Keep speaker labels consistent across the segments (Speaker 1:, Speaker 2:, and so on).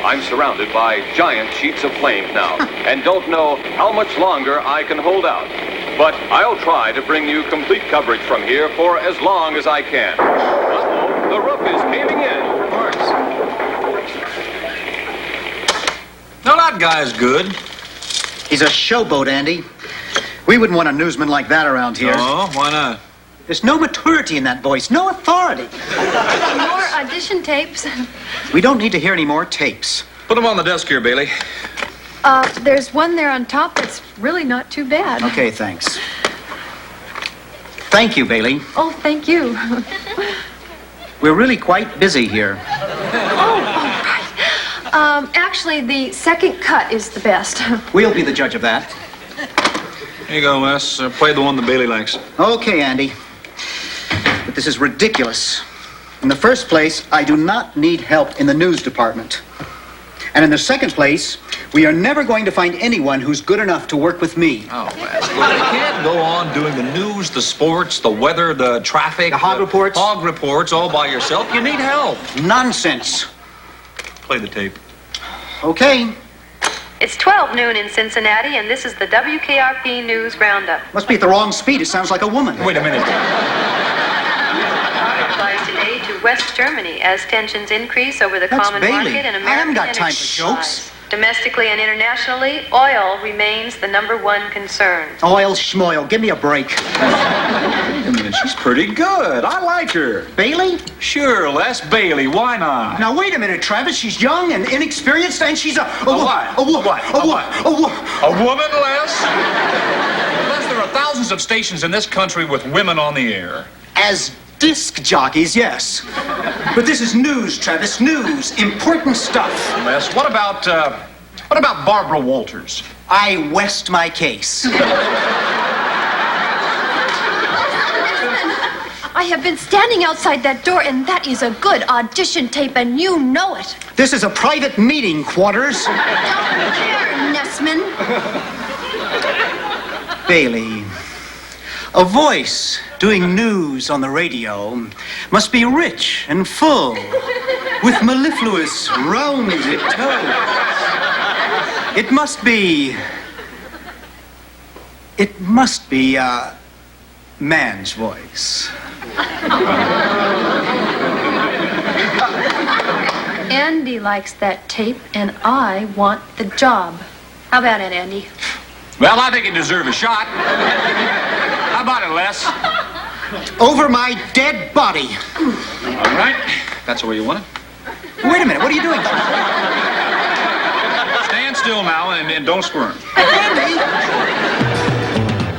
Speaker 1: I'm surrounded by giant sheets of flames now, and don't know how much longer I can hold out. But I'll try to bring you complete coverage from here for as long as I can. Uh-oh, the roof is caving in.
Speaker 2: Of course. No, that guy's good.
Speaker 3: He's a showboat, Andy. We wouldn't want a newsman like that around here.
Speaker 2: Oh, why not?
Speaker 3: There's no maturity in that voice, no authority.
Speaker 4: More audition tapes.
Speaker 3: We don't need to hear any more tapes.
Speaker 2: Put them on the desk here, Bailey.
Speaker 4: There's one there on top that's really not too bad.
Speaker 3: Okay, thanks. Thank you, Bailey.
Speaker 4: Oh, thank you.
Speaker 3: We're really quite busy here.
Speaker 4: Oh, right. Actually, the second cut is the best.
Speaker 3: We'll be the judge of that.
Speaker 2: Here you go, Wes. Play the one that Bailey likes.
Speaker 3: Okay, Andy. But this is ridiculous. In the first place, I do not need help in the news department. And in the second place, we are never going to find anyone who's good enough to work with me.
Speaker 2: Oh, Wes. Look, you can't go on doing the news, the sports, the weather, the traffic.
Speaker 3: The hog reports?
Speaker 2: Hog reports all by yourself. You need help.
Speaker 3: Nonsense.
Speaker 2: Play the tape.
Speaker 3: Okay.
Speaker 5: It's 12 noon in Cincinnati, and this is the WKRP News Roundup.
Speaker 3: Must be at the wrong speed. It sounds like a woman.
Speaker 2: Wait a minute.
Speaker 5: Applies today to West Germany as tensions increase over the
Speaker 3: That's
Speaker 5: common
Speaker 3: Bailey.
Speaker 5: market and
Speaker 3: I
Speaker 5: American
Speaker 3: haven't got time
Speaker 5: energy
Speaker 3: for jokes.
Speaker 5: supplies. Domestically and internationally, oil remains the #1 concern.
Speaker 3: Oil schmoil. Give me a break.
Speaker 2: Wait a minute. She's pretty good. I like her.
Speaker 3: Bailey?
Speaker 2: Sure, Les. Bailey. Why not?
Speaker 3: Now, wait a minute, Travis. She's young and inexperienced, and she's a
Speaker 2: what?
Speaker 3: A woman.
Speaker 2: A woman, Les? Les, there are thousands of stations in this country with women on the air.
Speaker 3: As disc jockeys, yes. But this is news, Travis. News. Important stuff.
Speaker 2: Les, what about Barbara Walters?
Speaker 3: I west my case.
Speaker 4: I have been standing outside that door, and that is a good audition tape, and you know it.
Speaker 3: This is a private meeting, Quarters.
Speaker 4: Don't care, Nessman.
Speaker 3: Bailey, a voice doing news on the radio must be rich and full, with mellifluous, rounded tones. It must be a man's voice.
Speaker 4: Andy likes that tape, and I want the job. How about it, Andy?
Speaker 2: Well, I think you deserve a shot. How about it, Les?
Speaker 3: Over my dead body.
Speaker 2: All right. That's the way you want it.
Speaker 3: Wait a minute, what are you doing?
Speaker 2: Stand still now and don't squirm.
Speaker 3: Andy!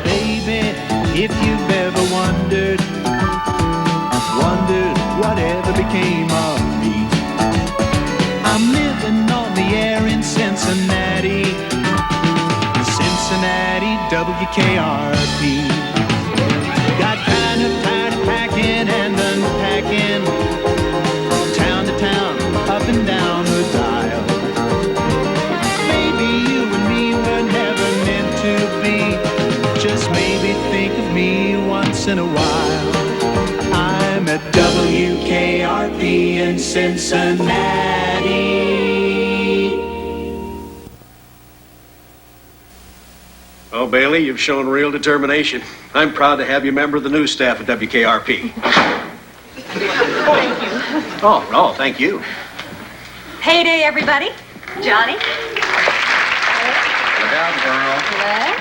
Speaker 6: Baby, if you've ever wondered whatever became of me. I'm living on the air in Cincinnati, WKRP. Got kind of tired of packing and unpacking, town to town, up and down the dial. Maybe you and me were never meant to be. Just maybe think of me once in a while. I'm at WKRP in Cincinnati.
Speaker 7: Well, Bailey, you've shown real determination. I'm proud to have you a member of the news staff at WKRP.
Speaker 4: Thank you.
Speaker 7: Oh, thank you.
Speaker 8: Payday, everybody. Johnny.
Speaker 2: Look out, girl.
Speaker 8: Les.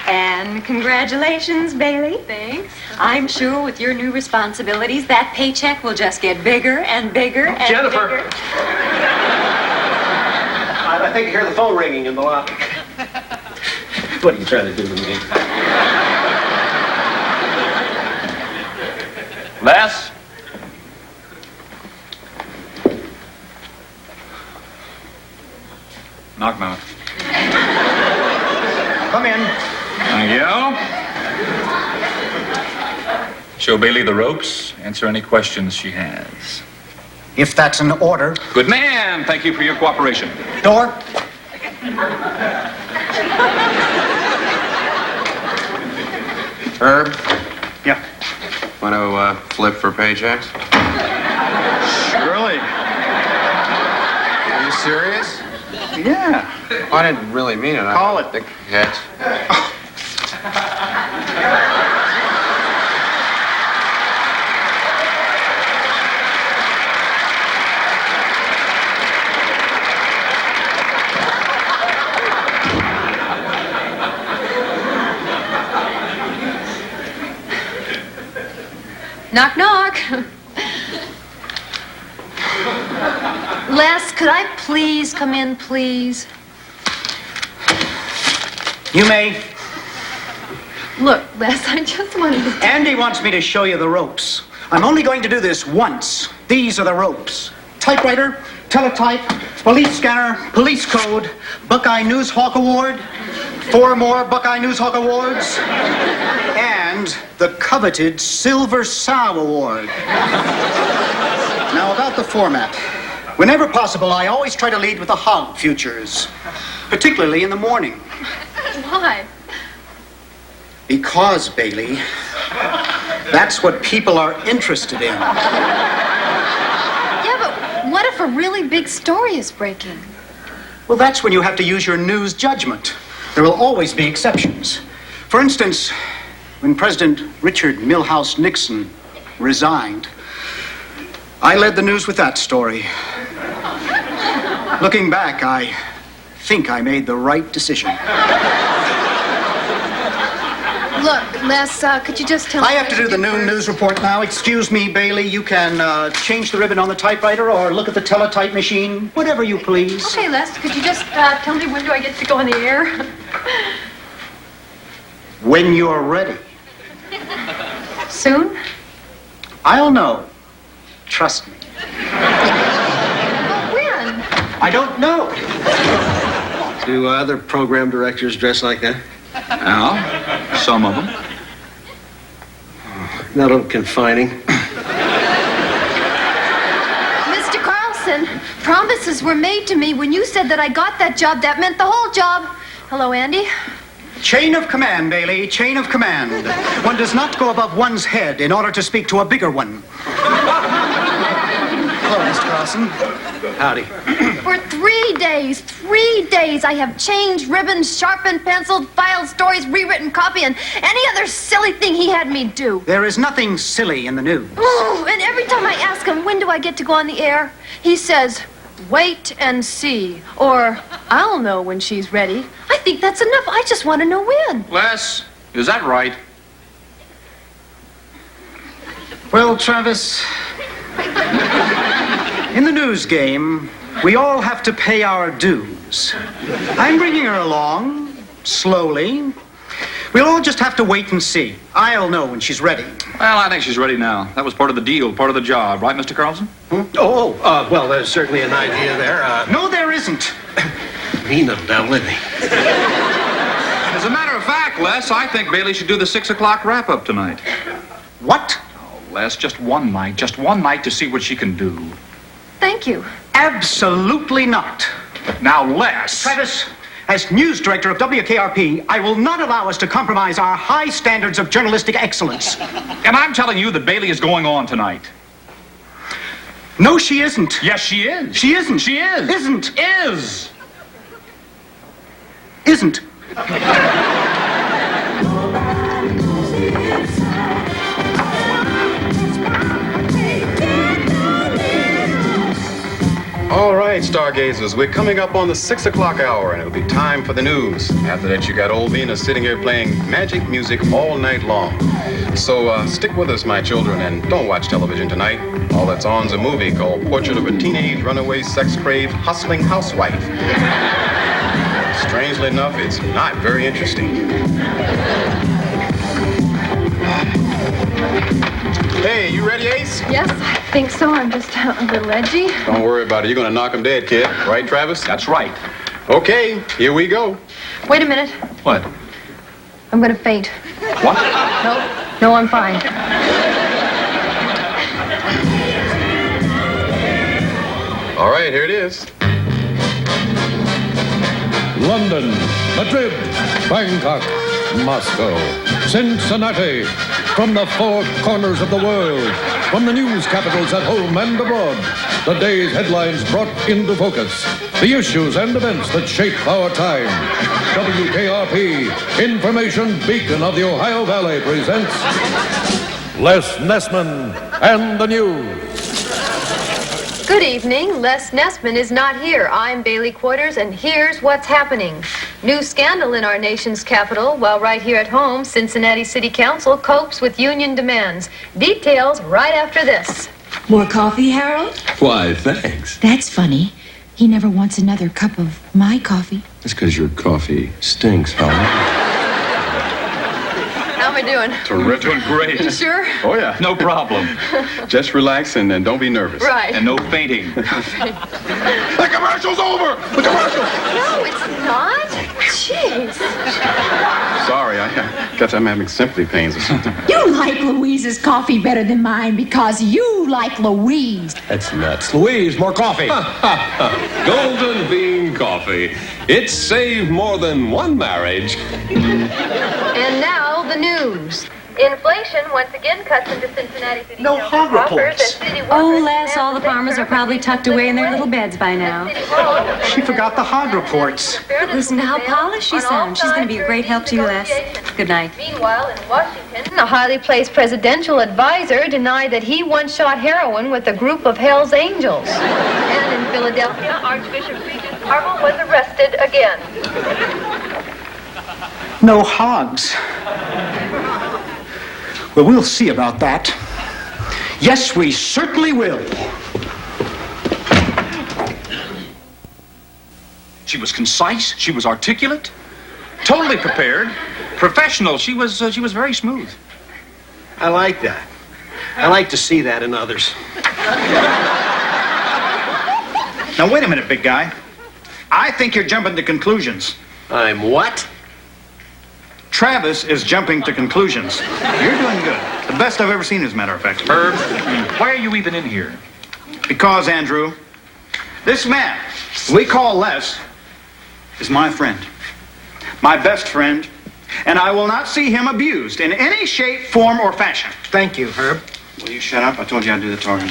Speaker 8: And congratulations, Bailey.
Speaker 4: Thanks.
Speaker 8: I'm sure with your new responsibilities, that paycheck will just get bigger and bigger and
Speaker 7: Jennifer.
Speaker 8: bigger.
Speaker 7: I think I hear the phone ringing in the lobby. What are you trying to do to me?
Speaker 2: Les? Knock, knock.
Speaker 3: Come in.
Speaker 2: Thank you. Show Bailey the ropes. Answer any questions she has.
Speaker 3: If that's an order.
Speaker 2: Good man. Thank you for your cooperation.
Speaker 3: Door.
Speaker 9: Herb,
Speaker 3: Yeah.
Speaker 9: want to flip for paychecks?
Speaker 2: Surely. You
Speaker 9: serious?
Speaker 3: Yeah.
Speaker 9: I didn't really mean it.
Speaker 3: Call it.
Speaker 9: Yes.
Speaker 4: Knock, knock. Les, could I please come in, please?
Speaker 3: You may.
Speaker 4: Look, Les, I just wanted to...
Speaker 3: Andy wants me to show you the ropes. I'm only going to do this once. These are the ropes. Typewriter, teletype, police scanner, police code, Buckeye News Hawk Award, 4 more Buckeye News Hawk Awards, and the coveted Silver Sow Award. Now, about the format. Whenever possible, I always try to lead with the hog futures, particularly in the morning.
Speaker 4: Why?
Speaker 3: Because, Bailey, that's what people are interested in.
Speaker 4: Yeah, but what if a really big story is breaking?
Speaker 3: Well, that's when you have to use your news judgment. There will always be exceptions. For instance, when President Richard Milhouse Nixon resigned, I led the news with that story. Looking back, I think I made the right decision.
Speaker 4: Look, Les, could you just tell me...
Speaker 3: I have to do the noon news report now. Excuse me, Bailey. You can change the ribbon on the typewriter or look at the teletype machine. Whatever you please.
Speaker 4: Okay, Les, could you just tell me when do I get to go on the air?
Speaker 3: When you're ready.
Speaker 4: Soon?
Speaker 3: I'll know. Trust me.
Speaker 4: But when?
Speaker 3: I don't know.
Speaker 7: Do other program directors dress like that?
Speaker 2: Now, some of them.
Speaker 7: Not a little confining.
Speaker 4: Mr. Carlson, promises were made to me. When you said that I got that job, that meant the whole job. Hello, Andy.
Speaker 3: Chain of command, Bailey. Chain of command. One does not go above one's head in order to speak to a bigger one. Hello, Mr. Carlson.
Speaker 7: Howdy.
Speaker 4: For 3 days, I have changed ribbons, sharpened, penciled, filed stories, rewritten copy, and any other silly thing he had me do.
Speaker 3: There is nothing silly in the news.
Speaker 4: Oh, and every time I ask him, when do I get to go on the air, he says, wait and see, or I'll know when she's ready. I think that's enough. I just want to know when.
Speaker 2: Les, is that right?
Speaker 3: Well, Travis, in the news game, we all have to pay our dues. I'm bringing her along, slowly. We'll all just have to wait and see. I'll know when she's ready.
Speaker 2: Well, I think she's ready now. That was part of the deal, part of the job. Right, Mr. Carlson?
Speaker 7: Well, there's certainly an idea there.
Speaker 3: No, there isn't.
Speaker 7: Mean the devil, isn't he?
Speaker 2: As a matter of fact, Les, I think Bailey should do the 6 o'clock wrap-up tonight.
Speaker 3: What?
Speaker 2: Oh, Les, just one night to see what she can do.
Speaker 4: Thank you.
Speaker 3: Absolutely not.
Speaker 2: Now, Les...
Speaker 3: Travis, as news director of WKRP, I will not allow us to compromise our high standards of journalistic excellence.
Speaker 2: And I'm telling you that Bailey is going on tonight.
Speaker 3: No, she isn't.
Speaker 2: Yes, she is.
Speaker 3: She isn't.
Speaker 2: She is.
Speaker 3: Isn't.
Speaker 2: Is.
Speaker 3: Isn't.
Speaker 1: All right, stargazers, we're coming up on the 6 o'clock hour, and it'll be time for the news. After that, you got old Venus sitting here playing magic music all night long. So stick with us, my children, and don't watch television tonight. All that's on's a movie called Portrait of a Teenage Runaway Sex-Craved Hustling Housewife. Strangely enough, it's not very interesting. Hey, you ready, Ace?
Speaker 4: Yes, I think so. I'm just a little edgy.
Speaker 1: Don't worry about it. You're gonna knock him dead, kid. Right, Travis?
Speaker 2: That's right.
Speaker 1: Okay, here we go.
Speaker 4: Wait a minute.
Speaker 2: What?
Speaker 4: I'm going to faint.
Speaker 2: What?
Speaker 4: No, I'm fine.
Speaker 1: All right, here it is.
Speaker 10: London, Madrid, Bangkok, Moscow, Cincinnati,
Speaker 9: From the four corners of the world, from the news capitals at home and abroad, the day's headlines brought into focus, the issues and events that shape our time. WKRP, information beacon of the Ohio Valley, presents Les Nessman and the News.
Speaker 5: Good evening. Les Nessman is not here. I'm Bailey Quarters, and here's what's happening. New scandal in our nation's capital, while right here at home, Cincinnati City Council copes with union demands. Details right after this.
Speaker 10: More coffee, Harold?
Speaker 11: Why, thanks.
Speaker 10: That's funny. He never wants another cup of my coffee.
Speaker 11: That's because your coffee stinks, Holly.
Speaker 5: How am I doing?
Speaker 2: Terrific. Doing great.
Speaker 5: You sure?
Speaker 11: Oh, yeah.
Speaker 2: No problem.
Speaker 11: Just relax and don't be nervous.
Speaker 5: Right.
Speaker 2: And no fainting.
Speaker 11: The commercial's over! The commercial!
Speaker 5: No, it's not. Jeez.
Speaker 11: Sorry, I guess I'm having sympathy pains or something.
Speaker 10: You like Louise's coffee better than mine because you like Louise.
Speaker 11: That's nuts. Louise, more coffee. Golden Bean Coffee. It's saved more than one marriage.
Speaker 5: And now, the news. Inflation once again cuts into Cincinnati City
Speaker 3: No
Speaker 5: Council
Speaker 3: hog
Speaker 5: coffers
Speaker 3: reports.
Speaker 5: as city workers
Speaker 8: Oh, Les,
Speaker 5: demand
Speaker 8: all the
Speaker 5: that they
Speaker 8: farmers are
Speaker 5: serve
Speaker 8: probably
Speaker 5: reduced
Speaker 8: tucked away in their
Speaker 5: living
Speaker 8: little beds by
Speaker 5: wage.
Speaker 8: now.
Speaker 5: City Hall
Speaker 3: She forgot the hog reports.
Speaker 8: Listen to how polished she sounds. She's going to be a great help to you, Les. Good night.
Speaker 5: Meanwhile, in Washington, a highly placed presidential advisor denied that he once shot heroin with a group of Hell's Angels. And in Philadelphia, Archbishop Regis Carmel was arrested again.
Speaker 3: No hogs. Well, we'll see about that. Yes, we certainly will.
Speaker 2: She was concise. She was articulate. Totally prepared. Professional. She was very smooth.
Speaker 7: I like that. I like to see that in others.
Speaker 3: Now, wait a minute, big guy. I think you're jumping to conclusions.
Speaker 7: I'm what?
Speaker 3: Travis is jumping to conclusions. You're doing good. The best I've ever seen, as a matter of fact.
Speaker 2: Herb, why are you even in here?
Speaker 3: Because, Andrew, this man we call Les is my friend. My best friend. And I will not see him abused in any shape, form, or fashion.
Speaker 12: Thank you, Herb.
Speaker 3: Will you shut up? I told you I'd do the talking.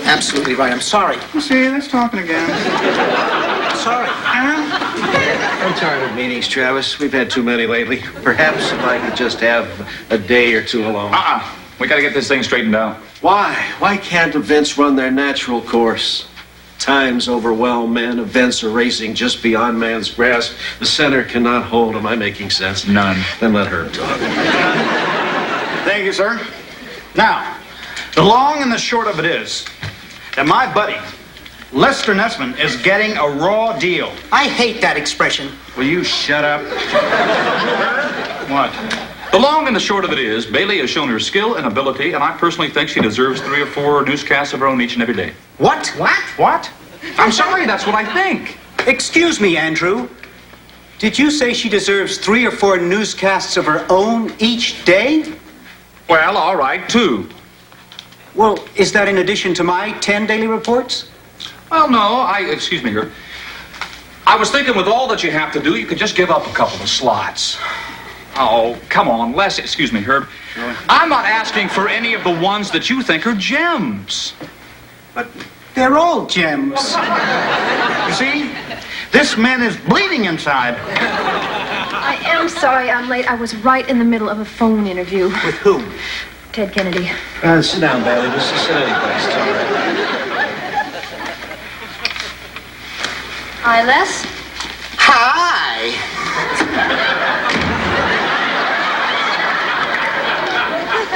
Speaker 12: Absolutely right. I'm sorry.
Speaker 3: See, that's talking again.
Speaker 12: Sorry.
Speaker 7: I'm tired of meetings, Travis. We've had too many lately. Perhaps if I could just have a day or two alone.
Speaker 2: We got to get this thing straightened out.
Speaker 7: Why? Why can't events run their natural course? Times overwhelm men. Events are racing just beyond man's grasp. The center cannot hold. Am I making sense?
Speaker 2: None.
Speaker 7: Then let her talk.
Speaker 3: Thank you, sir. Now, the long and the short of it is that my buddy, Lester Nessman, is getting a raw deal.
Speaker 12: I hate that expression.
Speaker 3: Will you shut up? What?
Speaker 2: The long and the short of it is, Bailey has shown her skill and ability, and I personally think she deserves 3 or 4 newscasts of her own each and every day.
Speaker 12: What?
Speaker 3: What?
Speaker 2: I'm sorry, that's what I think.
Speaker 3: Excuse me, Andrew. Did you say she deserves 3 or 4 newscasts of her own each day?
Speaker 2: Well, all right, 2.
Speaker 3: Well, is that in addition to my 10 daily reports?
Speaker 2: Well, no, excuse me here. I was thinking with all that you have to do, you could just give up a couple of slots. Oh, come on, Les, excuse me, Herb.
Speaker 3: Sure.
Speaker 2: I'm not asking for any of the ones that you think are gems.
Speaker 3: But they're all gems. You see? This man is bleeding inside.
Speaker 4: I am sorry I'm late. I was right in the middle of a phone interview.
Speaker 3: With whom?
Speaker 4: Ted Kennedy.
Speaker 7: Sit down, Bailey. Just sit anyplace. It's all right.
Speaker 4: Hi, Les.
Speaker 12: Hi.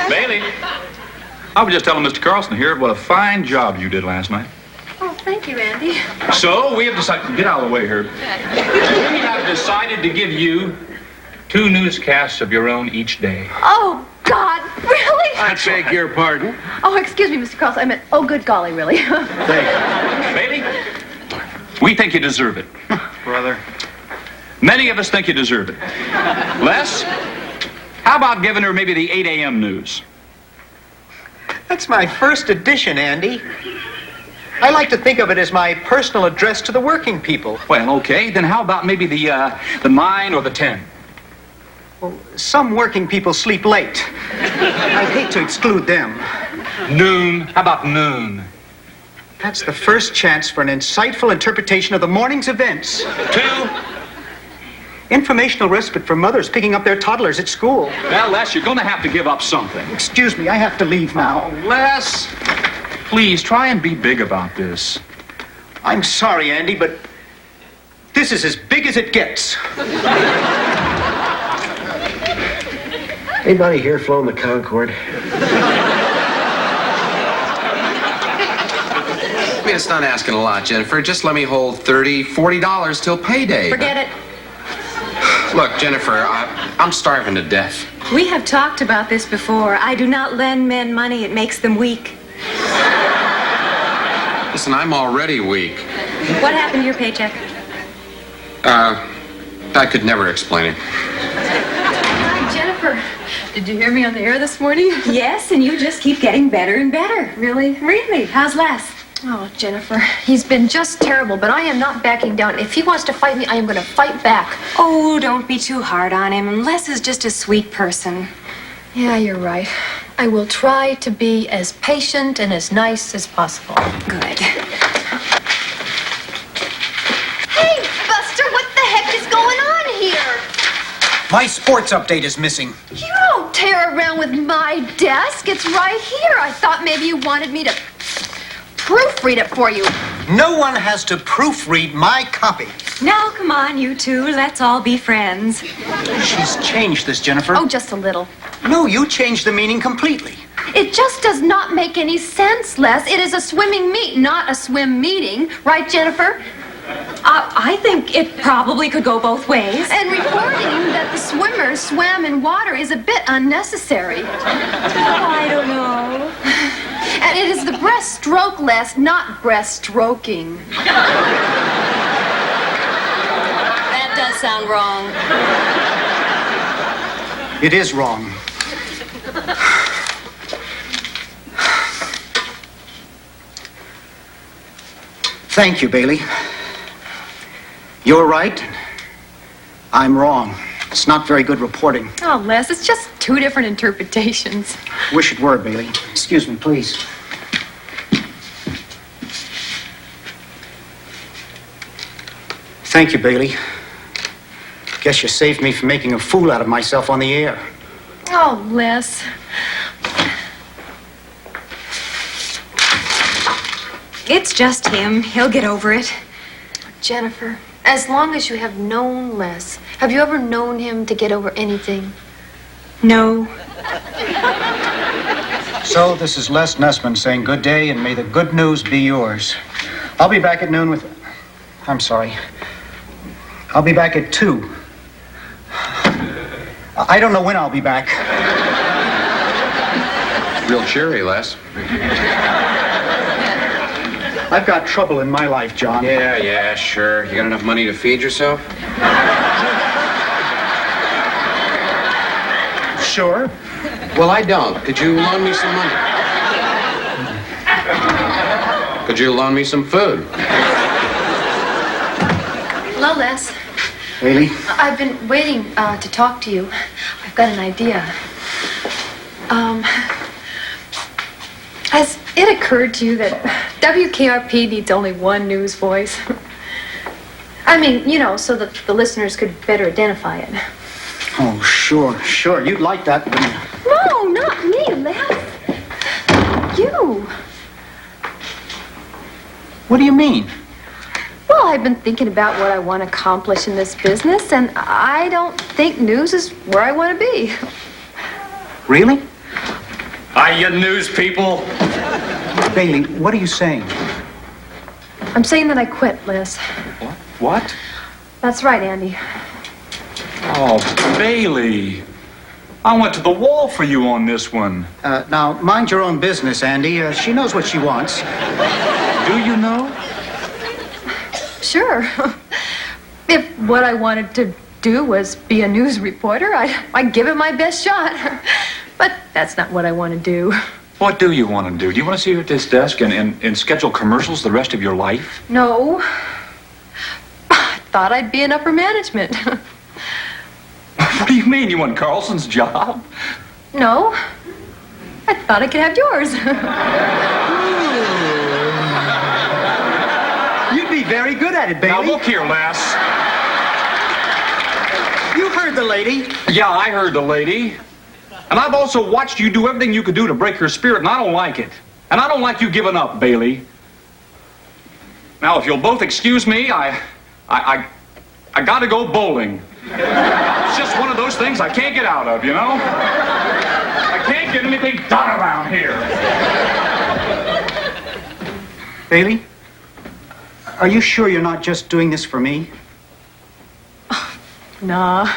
Speaker 2: Bailey, I was just telling Mr. Carlson here what a fine job you did last night.
Speaker 4: Oh, thank you, Andy.
Speaker 2: So we have decided, get out of the way, Herb. We have decided to give you 2 newscasts of your own each day.
Speaker 4: Oh, God, really?
Speaker 7: I beg your pardon.
Speaker 4: Oh, excuse me, Mr. Carlson. I meant, oh, good golly, really.
Speaker 2: Bailey, we think you deserve it.
Speaker 3: Brother.
Speaker 2: Many of us think you deserve it. Les, how about giving her maybe the 8 a.m. news?
Speaker 12: That's my first edition, Andy. I like to think of it as my personal address to the working people.
Speaker 2: Well, okay. Then how about maybe the 9 or the 10?
Speaker 3: Well, some working people sleep late. I'd hate to exclude them.
Speaker 2: Noon. How about noon?
Speaker 3: That's the first chance for an insightful interpretation of the morning's events.
Speaker 2: 2.
Speaker 3: Informational respite for mothers picking up their toddlers at school.
Speaker 2: Well, Les, you're going to have to give up something.
Speaker 3: Excuse me, I have to leave now.
Speaker 2: Les, please try and be big about this.
Speaker 3: I'm sorry, Andy, but this is as big as it gets.
Speaker 7: Anybody here flown the Concorde?
Speaker 13: I mean, it's not asking a lot, Jennifer. Just let me hold $30, $40 till payday.
Speaker 5: Forget it.
Speaker 13: Look, Jennifer, I'm starving to death.
Speaker 8: We have talked about this before. I do not lend men money. It makes them weak.
Speaker 13: Listen, I'm already weak.
Speaker 8: What happened to your paycheck?
Speaker 13: I could never explain it.
Speaker 5: Hi, Jennifer. Did you hear me on the air this morning?
Speaker 8: Yes, and you just keep getting better and better.
Speaker 5: Really?
Speaker 8: Really? How's Les?
Speaker 4: Oh, Jennifer, he's been just terrible, but I am not backing down. If he wants to fight me, I am going to fight back.
Speaker 8: Oh, don't be too hard on him. Les is just a sweet person.
Speaker 4: Yeah, you're right. I will try to be as patient and as nice as possible.
Speaker 8: Good.
Speaker 4: Hey, Buster, what the heck is going on here?
Speaker 3: My sports update is missing.
Speaker 4: You don't tear around with my desk. It's right here. I thought maybe you wanted me to proofread it for you.
Speaker 3: No one has to proofread my copy.
Speaker 8: Now, come on, you two. Let's all be friends.
Speaker 3: She's changed this, Jennifer.
Speaker 4: Oh, just a little.
Speaker 3: No, you changed the meaning completely.
Speaker 4: It just does not make any sense, Les. It is a swimming meet, not a swim meeting. Right, Jennifer?
Speaker 8: I think it probably could go both ways.
Speaker 4: And reporting that the swimmers swam in water is a bit unnecessary.
Speaker 8: Oh, I don't know.
Speaker 4: And it is the breaststroke, Les, not breaststroking.
Speaker 8: That does sound wrong.
Speaker 3: It is wrong. Thank you, Bailey. You're right. I'm wrong. It's not very good reporting.
Speaker 4: Oh, Les, it's just two different interpretations.
Speaker 3: Wish it were, Bailey. Excuse me, please. Thank you, Bailey. Guess you saved me from making a fool out of myself on the air.
Speaker 4: Oh, Les.
Speaker 8: It's just him. He'll get over it.
Speaker 4: Jennifer, as long as you have known Les, have you ever known him to get over anything?
Speaker 8: No.
Speaker 3: So, this is Les Nessman saying good day, and may the good news be yours. I'll be back at noon with... I'm sorry. I'll be back at 2. I don't know when I'll be back.
Speaker 13: Real cheery, Les.
Speaker 3: I've got trouble in my life, John.
Speaker 13: Yeah, sure. You got enough money to feed yourself?
Speaker 3: Sure.
Speaker 13: Well, I don't. Could you loan me some money? Could you loan me some food?
Speaker 4: Hello, Les.
Speaker 3: Bailey?
Speaker 4: I've been waiting to talk to you. I've got an idea. Has it occurred to you that WKRP needs only one news voice? I mean, you know, so that the listeners could better identify it.
Speaker 3: Oh, sure. You'd like that, wouldn't you?
Speaker 4: No, not me, Les. You.
Speaker 3: What do you mean?
Speaker 4: Well, I've been thinking about what I want to accomplish in this business, and I don't think news is where I want to be.
Speaker 3: Really?
Speaker 2: Hi, you news people.
Speaker 3: Bailey, what are you saying?
Speaker 4: I'm saying that I quit, Les.
Speaker 2: What?
Speaker 4: That's right, Andy.
Speaker 2: Oh, Bailey. I went to the wall for you on this one.
Speaker 3: Now, mind your own business, Andy. She knows what she wants.
Speaker 2: Do you know?
Speaker 4: Sure. If what I wanted to do was be a news reporter, I'd give it my best shot. But that's not what I want to do.
Speaker 2: What do you want to do? Do you want to sit here at this desk and schedule commercials the rest of your life?
Speaker 4: No. I thought I'd be in upper management.
Speaker 2: What do you mean? You want Carlson's job?
Speaker 5: No. I thought I could have yours.
Speaker 12: You'd be very good at it, Bailey.
Speaker 2: Now, look here, Les.
Speaker 12: You heard the lady.
Speaker 2: Yeah, I heard the lady. And I've also watched you do everything you could do to break her spirit, and I don't like it. And I don't like you giving up, Bailey. Now, if you'll both excuse me, I gotta go bowling. It's just one of those things I can't get out of, you know? I can't get anything done around here.
Speaker 3: Bailey, are you sure you're not just doing this for me?
Speaker 5: Nah.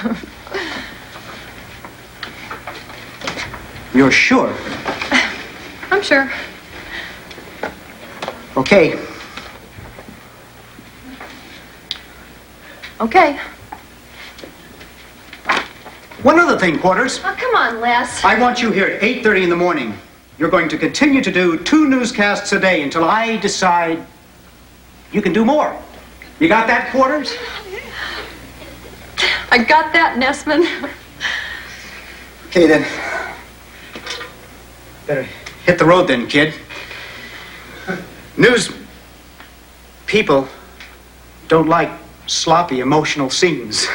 Speaker 3: You're sure?
Speaker 5: I'm sure.
Speaker 3: Okay.
Speaker 5: Okay.
Speaker 3: One other thing, Quarters.
Speaker 4: Oh, come on, Les.
Speaker 3: I want you here at 8:30 in the morning. You're going to continue to do 2 newscasts a day until I decide you can do more. You got that, Quarters?
Speaker 5: I got that, Nessman.
Speaker 3: Okay, then. Better hit the road then, kid. News people don't like sloppy emotional scenes.